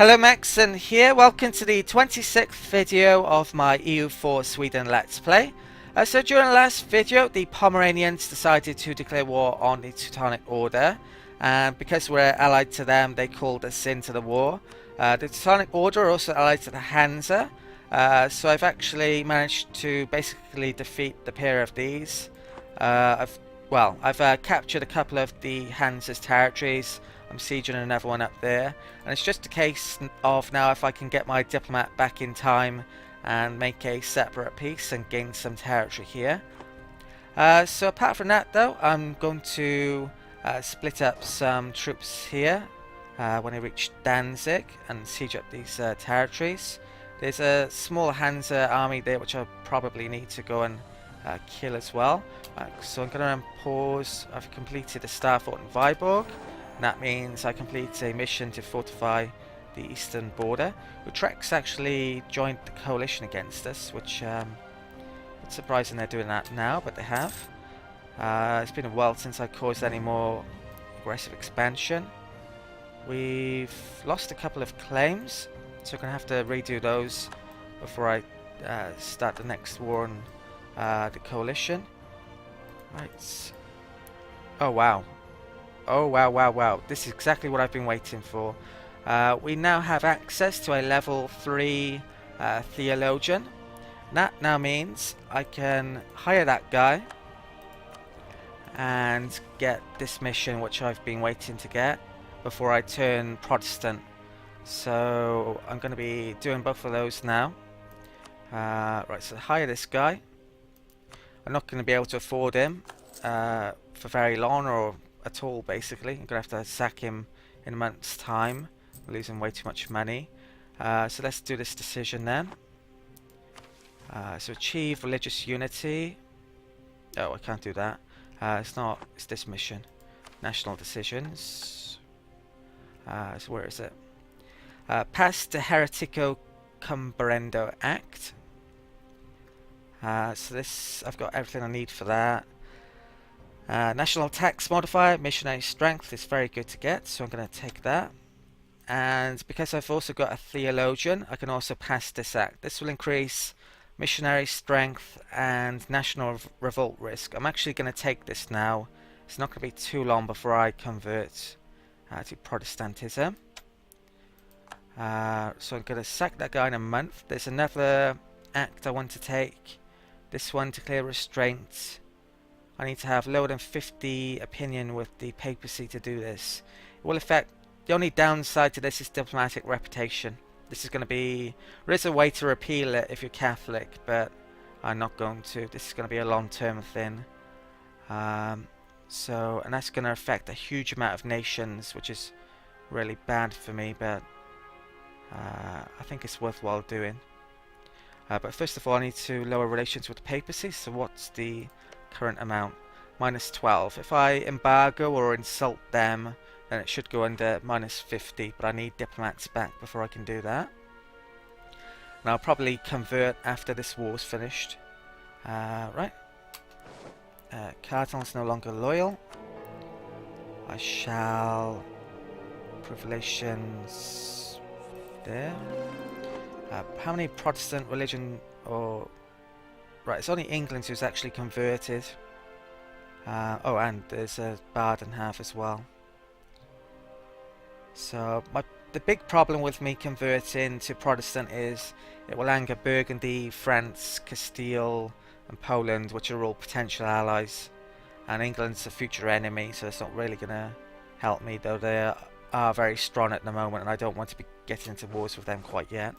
Hello Macsen here, welcome to the 26th video of my EU4 Sweden Let's Play. So during the last video, the Pomeranians decided to declare war on the Teutonic Order, and because we're allied to them, they called us into the war. The Teutonic Order are also allied to the Hansa, so I've actually managed to basically defeat the pair of these. I've captured a couple of the Hansa's territories. I'm sieging another one up there, and it's just a case of now if I can get my diplomat back in time and make a separate peace and gain some territory here. So apart from that though, I'm going to split up some troops here when I reach Danzig and siege up these territories. There's a small Hansa army there which I probably need to go and kill as well. So I'm going to pause. I've completed a star fort in Viborg. And that means I complete a mission to fortify the eastern border. Utrecht's actually joined the coalition against us, which it's surprising they're doing that now, but they have. It's been a while since I caused any more aggressive expansion. We've lost a couple of claims, so I'm going to have to redo those before I start the next war on the coalition. Right. Oh wow. Oh wow. This is exactly what I've been waiting for. We now have access to a level 3 theologian. That now means I can hire that guy and get this mission which I've been waiting to get before I turn Protestant. So I'm going to be doing both of those now. Right, so hire this guy. I'm not going to be able to afford him for very long or at all, basically. I'm going to have to sack him in a month's time. I'm losing way too much money. So let's do this decision then. So achieve religious unity. Oh, I can't do that. It's this mission. National decisions. So where is it? Pass the Heretico Cumberendo Act. So this, I've got everything I need for that. National tax modifier, missionary strength is very good to get, so I'm going to take that. And because I've also got a theologian, I can also pass this act. This will increase missionary strength and national revolt risk. I'm actually going to take this now. It's not going to be too long before I convert to Protestantism. So I'm going to sack that guy in a month. There's another act I want to take. This one, declare restraint. I need to have lower than 50 opinion with the papacy to do this. It will affect. The only downside to this is diplomatic reputation. This is going to be. There is a way to repeal it if you're Catholic, but I'm not going to. This is going to be a long-term thing. And that's going to affect a huge amount of nations, which is really bad for me, but I think it's worthwhile doing. But first of all, I need to lower relations with the papacy. So what's the current amount? -12. If I embargo or insult them, then it should go under -50, but I need diplomats back before I can do that. And I'll probably convert after this war's finished. Right. Cardinal's no longer loyal. I shall improve relations there. How many Protestant religion or... Right, it's only England who's actually converted. Oh, and there's a Baden half as well. So the big problem with me converting to Protestant is it will anger Burgundy, France, Castile and Poland, which are all potential allies. And England's a future enemy, so it's not really going to help me, though they are very strong at the moment and I don't want to be getting into wars with them quite yet.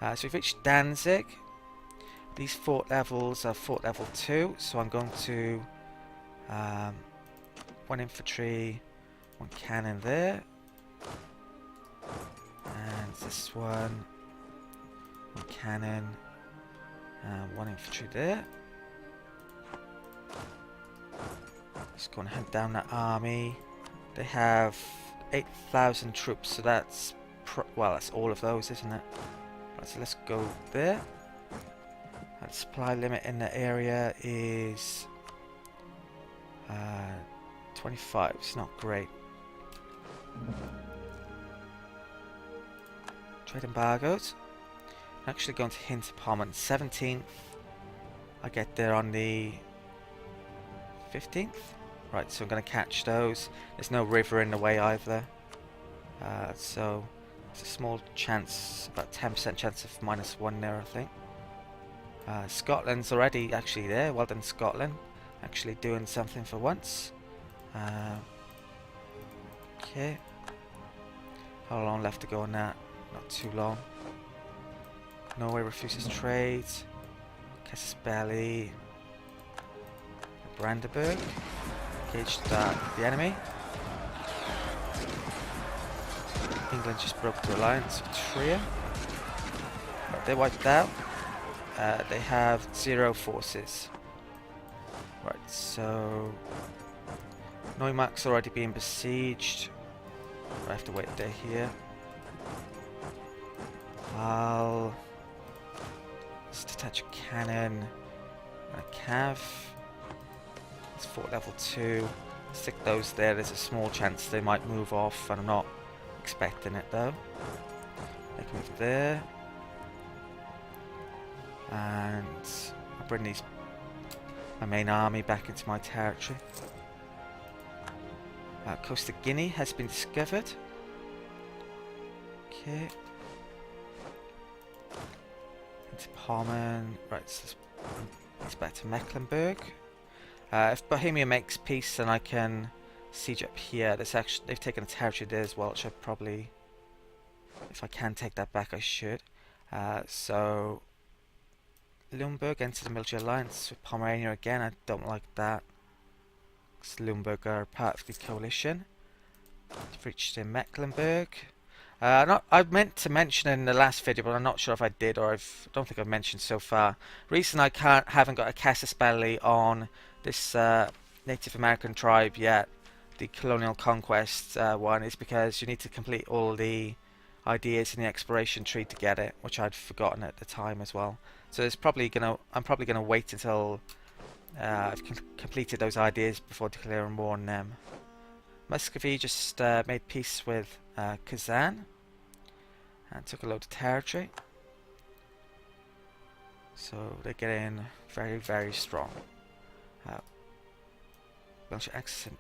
So we've reached Danzig. These fort levels are fort level 2, so I'm going to 1 infantry, 1 cannon there, and this one, 1 cannon, 1 infantry there. Just going to hunt down that army. They have 8,000 troops, so that's that's all of those, isn't it? Right, so let's go there. That supply limit in the area is 25. It's not great. Trade embargoes. I'm actually going to hint upon on 17th. I get there on the 15th. Right, so I'm going to catch those. There's no river in the way either. So it's a small chance, about 10% chance of -1 there, I think. Scotland's already actually there. Well done, Scotland. Actually doing something for once. Okay. How long left to go on that? Not too long. Norway refuses trade. Casus Brandenburg. Engage the enemy. England just broke the alliance with Trier. Right, they wiped out. They have 0 forces. Right, so Neumark's already being besieged. I have to wait a day here. I'll just detach a cannon and a cav. It's fort level 2. Stick those there. There's a small chance they might move off, and I'm not expecting it though. They can move there. And I'll bring my main army back into my territory. Coast of Guinea has been discovered. Okay. Into Pommern. Right, so it's back to Mecklenburg. If Bohemia makes peace, then I can siege up here. They've taken a territory there as well, which I probably, if I can take that back, I should. So Limburg entered the military alliance with Pomerania again. I don't like that. Limburg are part of the coalition. They've reached in Mecklenburg. I meant to mention in the last video, but I'm not sure if I did, or I don't think I've mentioned so far. Reason I haven't got a casus belli on this Native American tribe yet, the Colonial Conquest one, is because you need to complete all the ideas in the exploration tree to get it, which I'd forgotten at the time as well. So I'm probably gonna wait until I've completed those ideas before declaring war on them. Muscovy just made peace with Kazan and took a load of territory. So they're getting very, very strong. Military access in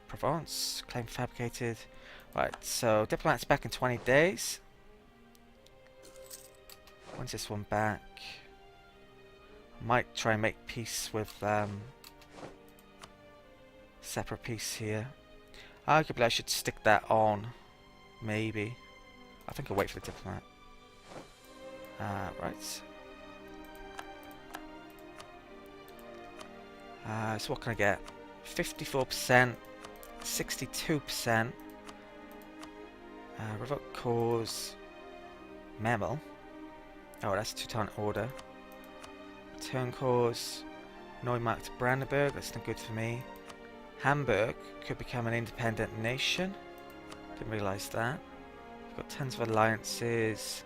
Provence, claim fabricated. Right, so diplomats back in 20 days. When's this one back? Might try and make peace with separate peace here. Arguably I should stick that on. Maybe. I think I'll wait for the diplomat. Right. So what can I get? 54%, 62%. Revoke cause Memel. Oh, that's a Teutonic order. Return cause Neumark to Brandenburg. That's not good for me. Hamburg could become an independent nation. Didn't realise that. We've got tons of alliances.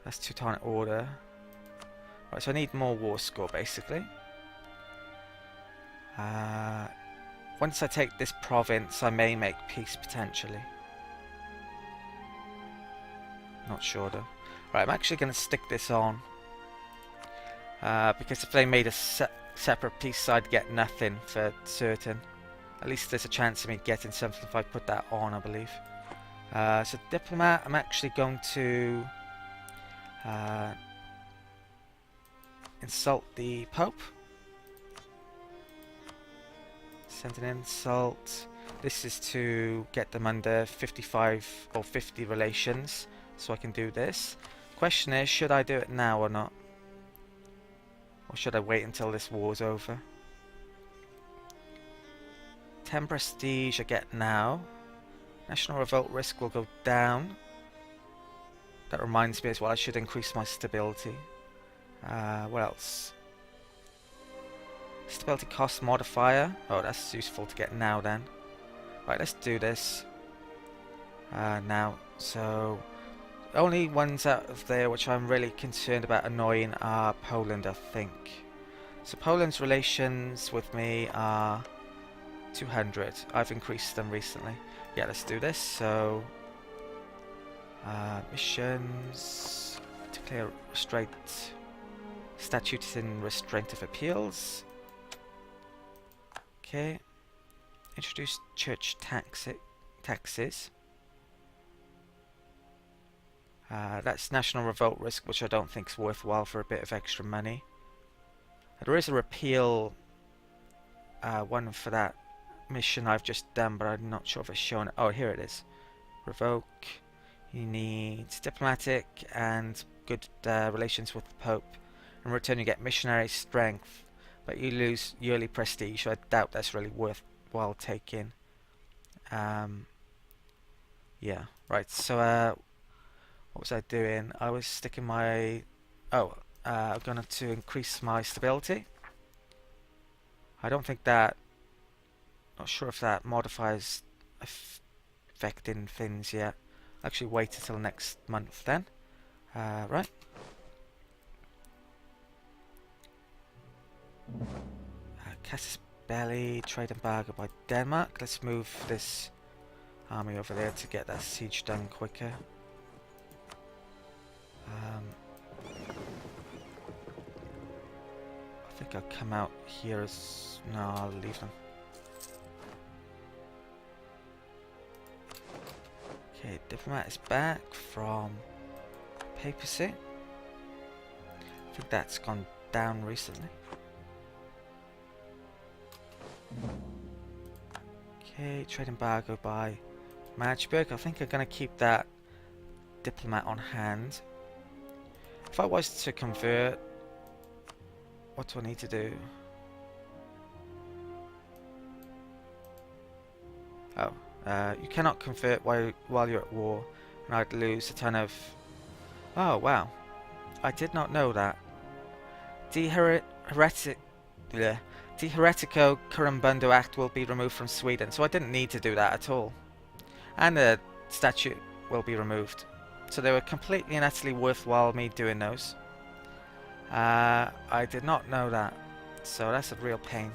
That's Teutonic order. Right, so I need more war score basically. Once I take this province, I may make peace potentially. Not sure though. Right, I'm actually going to stick this on. Because if they made a separate peace, I'd get nothing for certain. At least there's a chance of me getting something if I put that on, I believe. So diplomat, I'm actually going to insult the Pope. Send an insult. This is to get them under 55 or 50 relations, so I can do this. Question is, should I do it now or not? Or should I wait until this war's over? 10 prestige I get now. National revolt risk will go down. That reminds me as well, I should increase my stability. What else? Stability cost modifier. Oh, that's useful to get now then. Right, let's do this. Now, so only ones out of there which I'm really concerned about annoying are Poland, I think. So Poland's relations with me are 200. I've increased them recently. Yeah, let's do this. So, missions, declare restraint, statutes in restraint of appeals. Okay. Introduce church taxes. That's national revolt risk, which I don't think is worthwhile for a bit of extra money. There is a repeal one for that mission I've just done, but I'm not sure if it's shown. Oh, here it is. Revoke. You need diplomatic and good relations with the Pope. In return, you get missionary strength, but you lose yearly prestige. So I doubt that's really worthwhile taking. Yeah, right. So what was I doing? I was sticking my... Oh, I'm going to increase my stability. I don't think that... Not sure if that modifies affecting things yet. I'll actually wait until next month then. Right. Casus Belli, trade embargo by Denmark. Let's move this army over there to get that siege done quicker. I think I'll come out here as... No, I'll leave them. Okay, diplomat is back from papacy. I think that's gone down recently. Okay, trade embargo by Magdeburg. I think I'm going to keep that diplomat on hand. If I was to convert, what do I need to do? Oh, you cannot convert while you're at war, and I'd lose a ton of... Oh, wow. I did not know that. The Heretico Curumbundo Act will be removed from Sweden, so I didn't need to do that at all. And the statute will be removed. So they were completely and utterly worthwhile me doing those. I did not know that, so that's a real pain.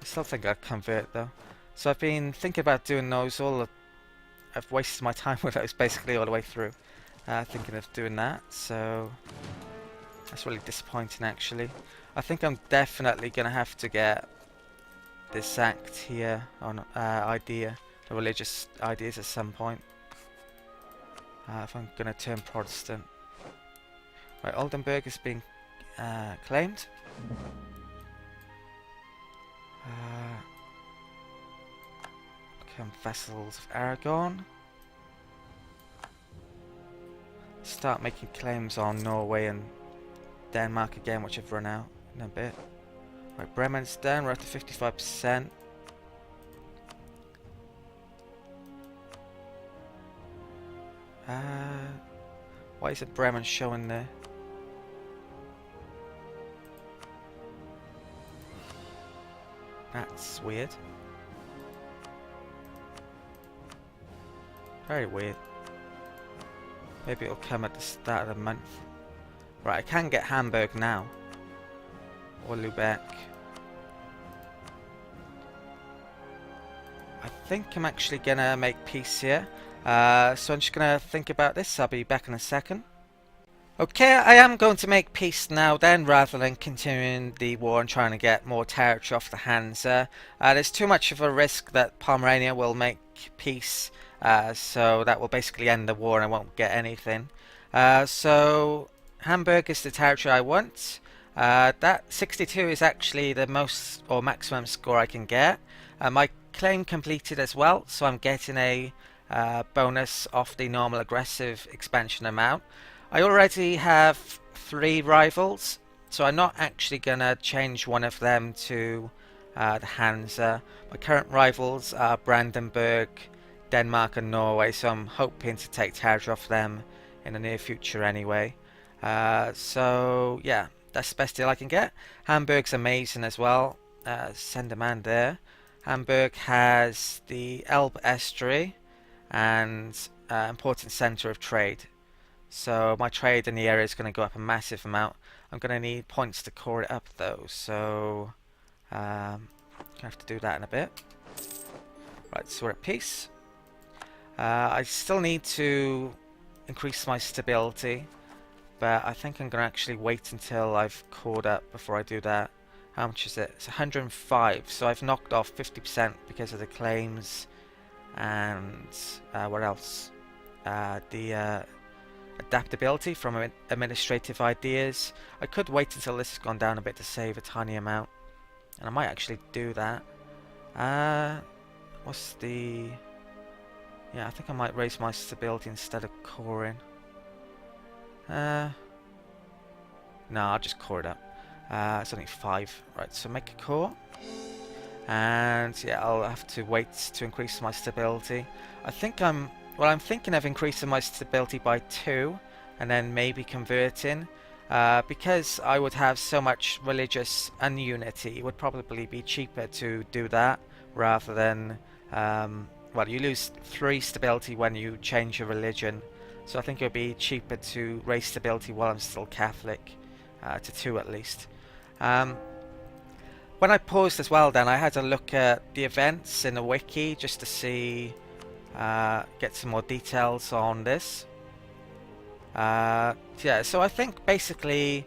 I still think I'd convert though. So I've been thinking about doing those I've wasted my time with those basically all the way through. Thinking of doing that, so that's really disappointing actually. I think I'm definitely going to have to get this act here on the religious ideas at some point. If I'm going to turn Protestant. Right, Oldenburg is being claimed. Become vassals of Aragon. Start making claims on Norway and Denmark again, which have run out in a bit. Right, Bremen's done, we're up to 55%. Why isn't Bremen showing there? That's weird. Very weird. Maybe it'll come at the start of the month. Right, I can get Hamburg now. Or Lubeck. I think I'm actually gonna make peace here. So I'm just gonna think about this. I'll be back in a second. Okay, I am going to make peace now then, rather than continuing the war and trying to get more territory off the Hansa. There's too much of a risk that Pomerania will make peace, so that will basically end the war and I won't get anything. So Hamburg is the territory I want. That 62 is actually the most or maximum score I can get. My claim completed as well, so I'm getting a bonus off the normal aggressive expansion amount. I already have 3 rivals, so I'm not actually going to change one of them to the Hansa. My current rivals are Brandenburg, Denmark and Norway, so I'm hoping to take territory off them in the near future anyway. So yeah, that's the best deal I can get. Hamburg's amazing as well. Send a man there. Hamburg has the Elbe estuary and important centre of trade. So my trade in the area is going to go up a massive amount. I'm going to need points to core it up though. So Gonna have to do that in a bit. Right, so we're at peace. I still need to increase my stability, but I think I'm gonna actually wait until I've caught up before I do that. How much is it? It's 105, so I've knocked off 50% because of the claims, and what else? The adaptability from administrative ideas. I could wait until this has gone down a bit to save a tiny amount, and I might actually do that. What's the... Yeah, I think I might raise my stability instead of coring. No, I'll just core it up. It's only 5. Right, so make a core. And yeah, I'll have to wait to increase my stability. I think I'm thinking of increasing my stability by 2 and then maybe converting. Because I would have so much religious ununity, it would probably be cheaper to do that rather than... well, you lose 3 stability when you change your religion. So I think it would be cheaper to raise stability while I'm still Catholic. To 2 at least. When I paused as well, then I had to look at the events in the wiki just to see, get some more details on this. Yeah, so I think basically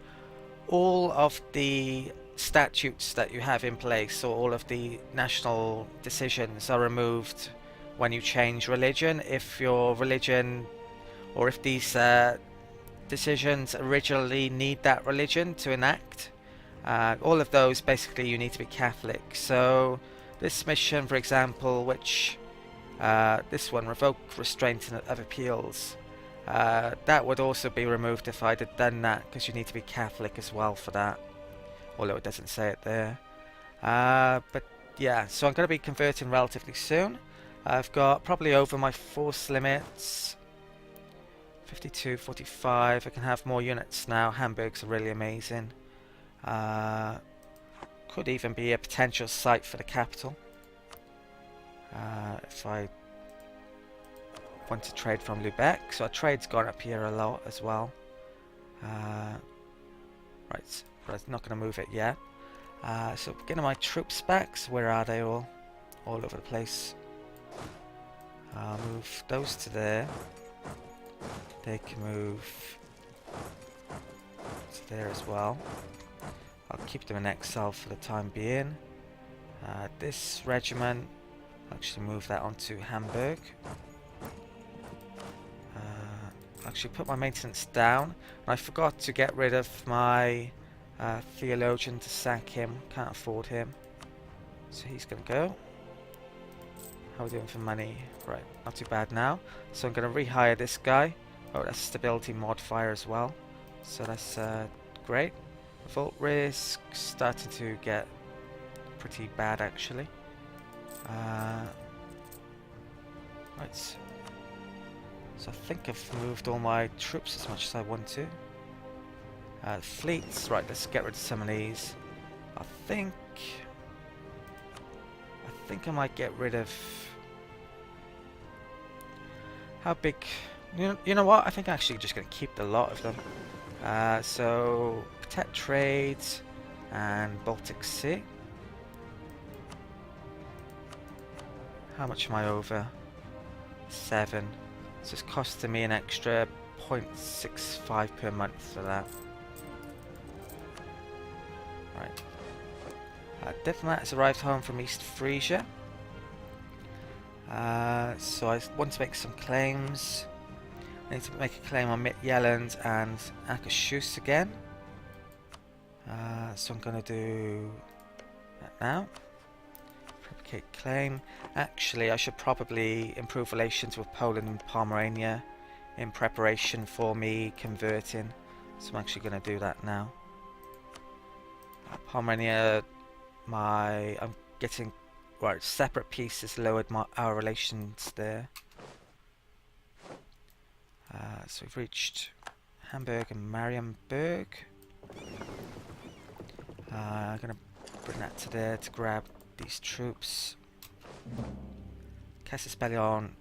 all of the statutes that you have in place, or all of the national decisions, are removed when you change religion. If your religion, or if these decisions originally need that religion to enact, all of those basically you need to be Catholic. So this mission, for example, which this one, revoke restraint of appeals, that would also be removed if I'd have done that, because you need to be Catholic as well for that, although it doesn't say it there. But yeah, so I'm going to be converting relatively soon. I've got probably over my force limits. 52, 45. I can have more units now. Hamburg's are really amazing. Could even be a potential site for the capital. If I want to trade from Lubeck. So our trade's gone up here a lot as well. Right, but I'm not going to move it yet. So getting my troops back. So where are they all? All over the place. I'll move those to there. They can move to there as well. I'll keep them in exile for the time being. This regiment, I'll actually move that onto Hamburg. I'll actually put my maintenance down. I forgot to get rid of my theologian to sack him. Can't afford him. So he's going to go. How are we doing for money? Right, not too bad now. So I'm going to rehire this guy. Oh, that's stability modifier as well. So that's great. Revolt risk starting to get pretty bad actually. Right. So I think I've moved all my troops as much as I want to. Fleets. Right, let's get rid of some of these. I think I might get rid of... How big... You know what? I think I'm actually just going to keep a lot of them. So, protect trades and Baltic Sea. How much am I over? 7. So it's costing me an extra 0.65 per month for that. Right. Diplomat has arrived home from East Frisia. So I want to make some claims. I need to make a claim on Midtjylland and Akershus again. So I'm going to do that now. Fabricate claim. Actually, I should probably improve relations with Poland and Pomerania in preparation for me converting. So I'm actually going to do that now. Pomerania, I'm getting... Right, separate pieces lowered our relations there. So we've reached Hamburg and Marienburg. I'm going to bring that to there to grab these troops. Casus Belli on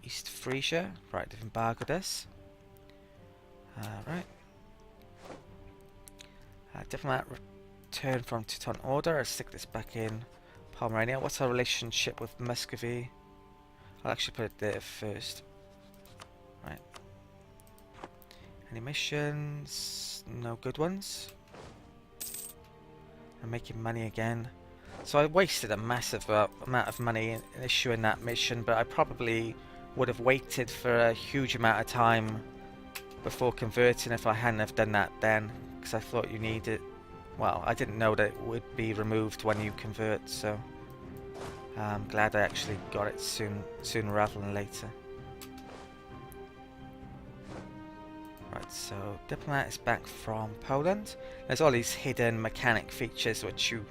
East Frisia. Right, they've embargoed us. Right. Diplomat return from Teuton Order. I'll stick this back in Pomerania. What's our relationship with Muscovy? I'll actually put it there first. Right. Any missions? No good ones. I'm making money again. So I wasted a massive amount of money in issuing that mission, but I probably would have waited for a huge amount of time before converting if I hadn't have done that then, because I thought you needed. Well, I didn't know that it would be removed when you convert, so I'm glad I actually got it sooner rather than later. Right, so Diplomat is back from Poland. There's all these hidden mechanic features which you,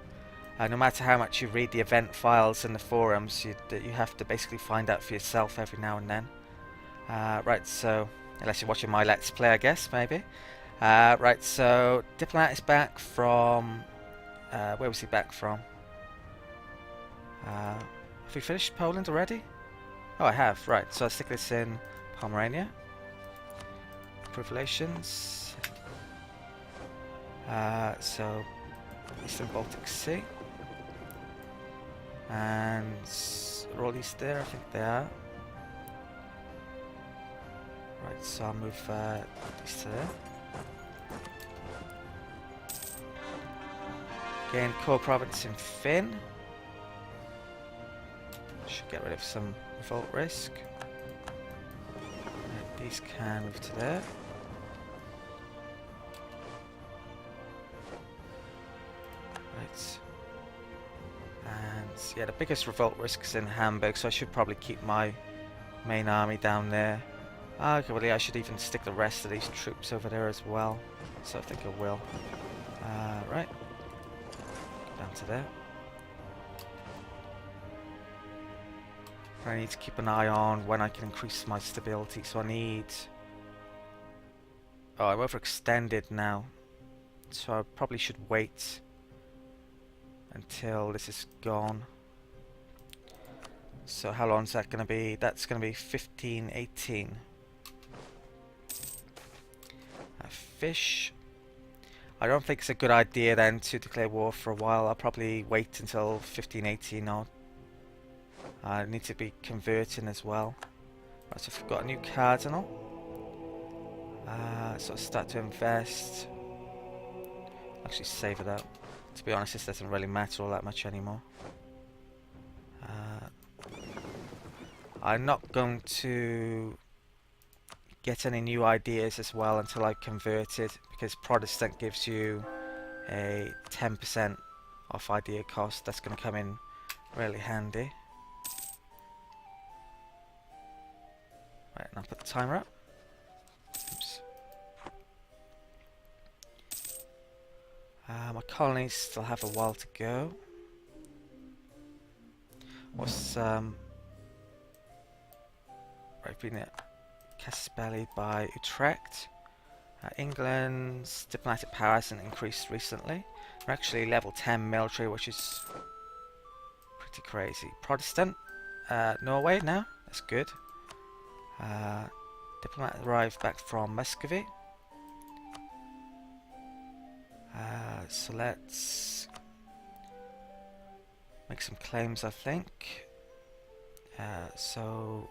no matter how much you read the event files and the forums, you have to basically find out for yourself every now and then. Right, so, unless you're watching my Let's Play, I guess, maybe. Right, so Diplomat is back from, where was he back from? Have we finished Poland already? Oh, I have, right, so I'll stick this in Pomerania. Improve relations. So Eastern Baltic Sea. And are all these there? I think they are. Right, so I'll move these to there. Gain core province in Finn. Should get rid of some revolt risk. Right, these can move to there. Right. And yeah, the biggest revolt risk is in Hamburg, so I should probably keep my main army down there. Arguably, I should even stick the rest of these troops over there as well. So I think I will. Right. Down to there. I need to keep an eye on when I can increase my stability, so I need... Oh, I'm overextended now. So I probably should wait until this is gone. So how long is that going to be? That's going to be 1518. Fish. I don't think it's a good idea then to declare war for a while. I'll probably wait until 1518 or I need to be converting as well. Right, so I've got a new cardinal. So I'll start to invest. Actually save it up. To be honest, this doesn't really matter all that much anymore. I'm not going to get any new ideas as well until I've converted, because Protestant gives you a 10% off idea cost. That's going to come in really handy. Right, and I'll put the timer up. Oops. My colonies still have a while to go. What's right, been it? Caspelli by Utrecht. England's diplomatic power hasn't increased recently. We're actually level 10 military, which is pretty crazy. Protestant, Norway now. That's good. Diplomat arrived back from Muscovy. So let's make some claims, I think. So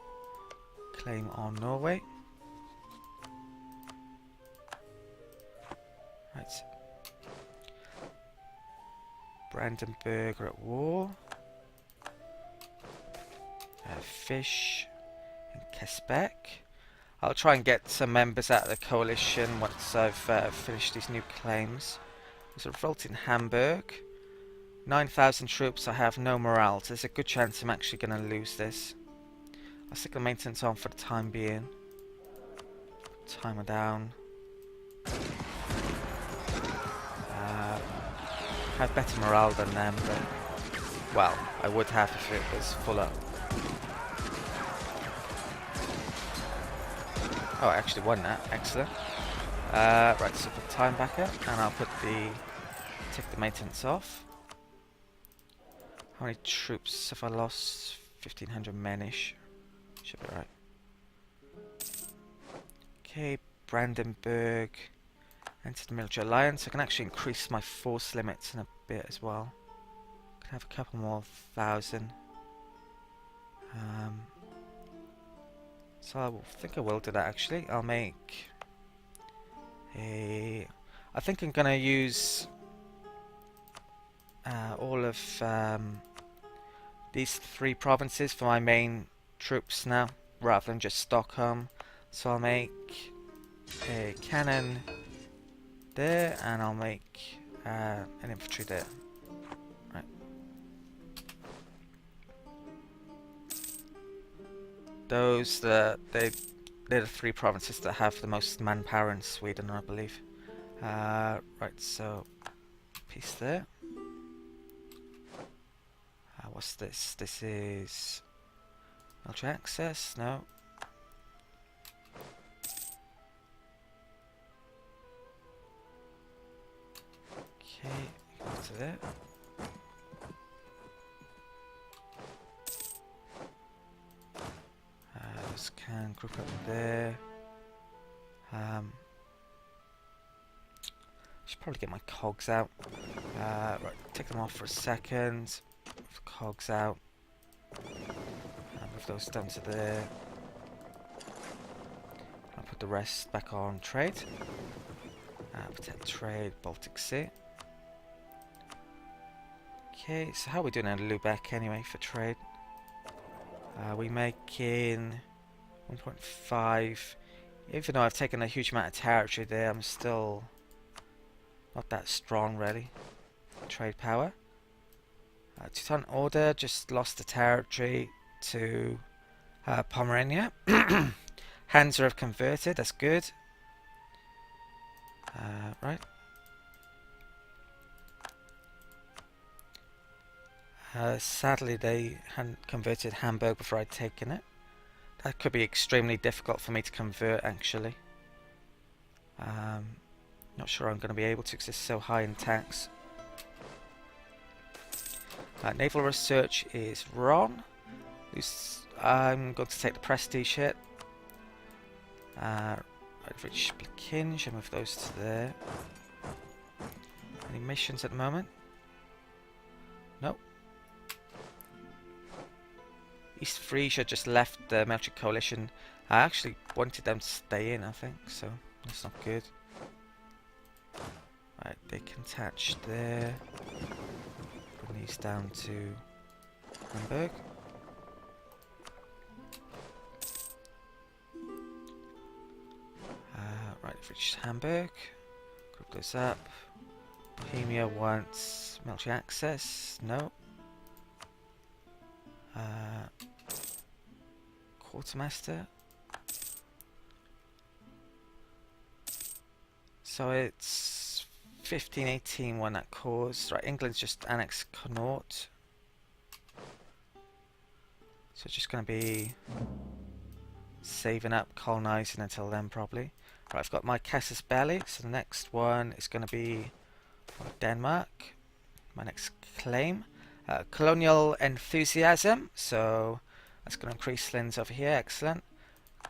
claim on Norway. Right. Brandenburg are at war. Fish and Kesbeck. I'll try and get some members out of the coalition once I've finished these new claims. There's a revolt in Hamburg. 9,000 troops. I have no morale, so there's a good chance I'm actually going to lose this. I'll stick the maintenance on for the time being. Timer down. I have better morale than them, but well, I would have if it was full up. Oh, I actually won that. Excellent. Right, so put time back up, and I'll take the maintenance off. How many troops have I lost? 1,500 men-ish. Should be right. Okay, Brandenburg. Entered the military alliance. I can actually increase my force limits in a bit as well. Could have a couple more thousand. So I think I will do that actually. I'll make a... I think I'm gonna use all of these 3 provinces for my main troops now, rather than just Stockholm. So I'll make a cannon there, and I'll make an infantry there. Right. They're the 3 provinces that have the most manpower in Sweden, I believe. Right, so piece there. What's this? This is military access. No. Okay, go to there. Just can group up there. Should probably get my cogs out. Right, take them off for a second. Move cogs out. Move those down to there. I'll put the rest back on trade. Protect trade, Baltic Sea. Okay, so how are we doing in Lubeck anyway for trade? We make in 1.5. Even though I've taken a huge amount of territory there, I'm still not that strong really. Trade power. Teuton Order just lost the territory to Pomerania. Hansa have converted, that's good. Right. Sadly they hadn't converted Hamburg before I'd taken it. That could be extremely difficult for me to convert actually. Not sure I'm going to be able to because it's so high in tax. Naval research is Ron. I'm going to take the prestige hit. Rich Blakinge, and move those to there. Any missions at the moment? Nope. East Frisia just left the military coalition. I actually wanted them to stay in, I think, so that's not good. Right, they can attach there. Bring these down to Hamburg. Right, we've reached Hamburg. Group those up. Bohemia wants military access. No. Quartermaster. So it's 1518 when that caused. Right, England's just annexed Connaught. So it's just going to be saving up, colonising until then probably. Right, I've got my Casus Belli, so the next one is going to be Denmark. My next claim. Colonial enthusiasm, so that's going to increase Linz over here, excellent.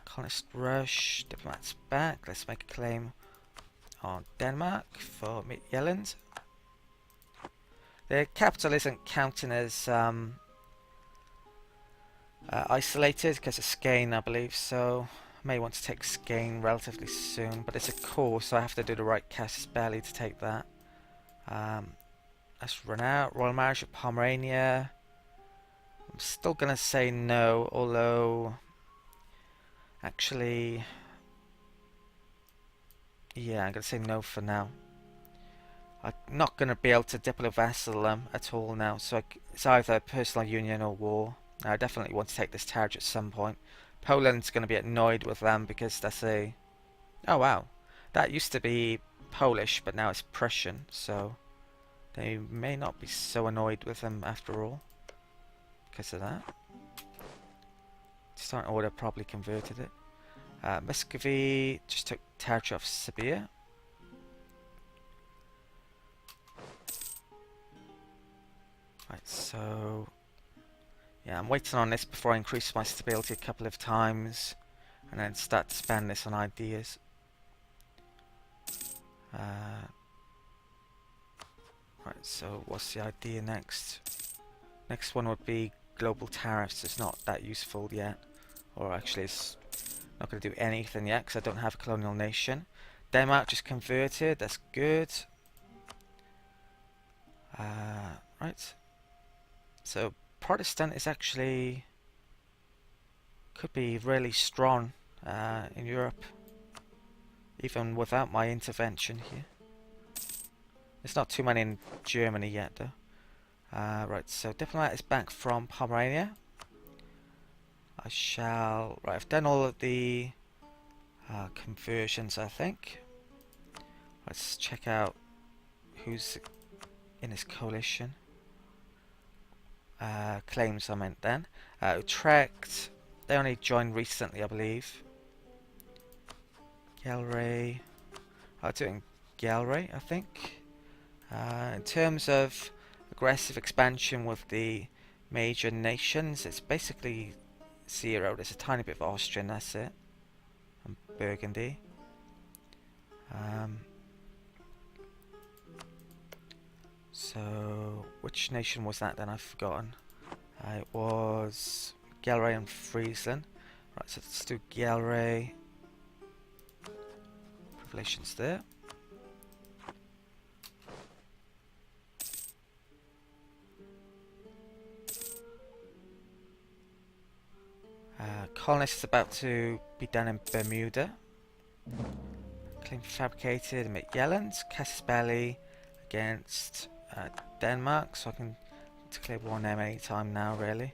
Colonist rush, diplomats back, let's make a claim on Denmark for Midtjylland. The capital isn't counting as isolated because of Skane, I believe, so I may want to take Skane relatively soon, but it's a core, so I have to do the right Casus Belli to take that. Let's run out. Royal Marriage of Pomerania. I'm still going to say no, although actually yeah, I'm going to say no for now. I'm not going to be able to diplo vassal them at all now, so it's either personal union or war. I definitely want to take this territory at some point. Poland's going to be annoyed with them because that's a... Oh wow, that used to be Polish, but now it's Prussian, so they may not be so annoyed with them after all because of that. Teuton Order probably converted it. Muscovy just took territory off Siberia. Right, so yeah, I'm waiting on this before I increase my stability a couple of times and then start to spend this on ideas. Right, so what's the idea next? Next one would be global tariffs. It's not that useful yet. Or actually, it's not going to do anything yet because I don't have a colonial nation. Denmark just converted. That's good. Right. So Protestant is actually could be really strong in Europe, even without my intervention here. There's not too many in Germany yet, though. Right, so diplomat is back from Pomerania. Right, I've done all of the conversions, I think. Let's check out who's in his coalition. Claims, I meant then. Utrecht, they only joined recently, I believe. Galray, I'm doing Galray, I think. In terms of aggressive expansion with the major nations, it's basically 0. There's a tiny bit of Austrian, that's it. And Burgundy. So, which nation was that then? I've forgotten. It was Galray and Friesland. Right, so let's do Galray. Relations there. Colonist is about to be done in Bermuda. Claim fabricated in Jelland. Casus Belli against Denmark, so I can declare war on them any time now, really.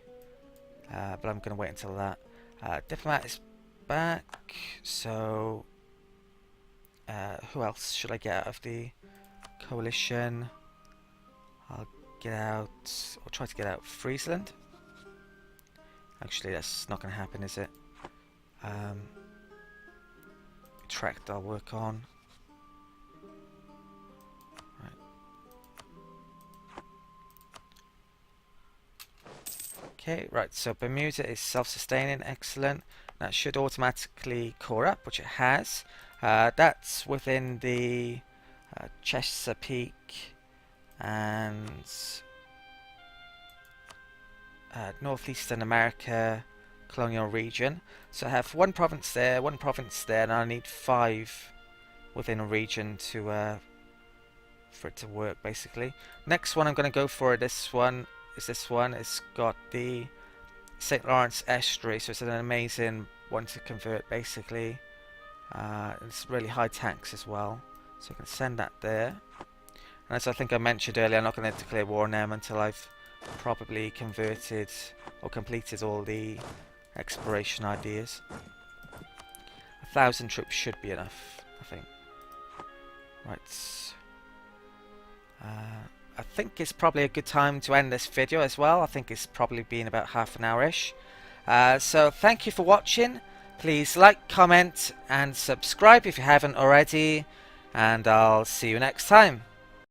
But I'm going to wait until that. Diplomat is back, so who else should I get out of the coalition? I'll get out, or try to get out Friesland. Actually, that's not going to happen, is it? Utrecht I'll work on. Right. Okay, right, so Bermuda is self-sustaining, excellent. That should automatically core up, which it has. That's within the Chesapeake and Northeastern America colonial region. So I have one province there, and I need 5 within a region to for it to work, basically. Next one I'm going to go for, this one. It's got the St. Lawrence Estuary, so it's an amazing one to convert, basically. It's really high tax as well, so I can send that there. And as I think I mentioned earlier, I'm not going to declare war on them until I've probably converted or completed all the exploration ideas. 1,000 troops should be enough, I think. Right. I think it's probably a good time to end this video as well. I think it's probably been about half an hour-ish. So thank you for watching. Please like, comment and subscribe if you haven't already. And I'll see you next time.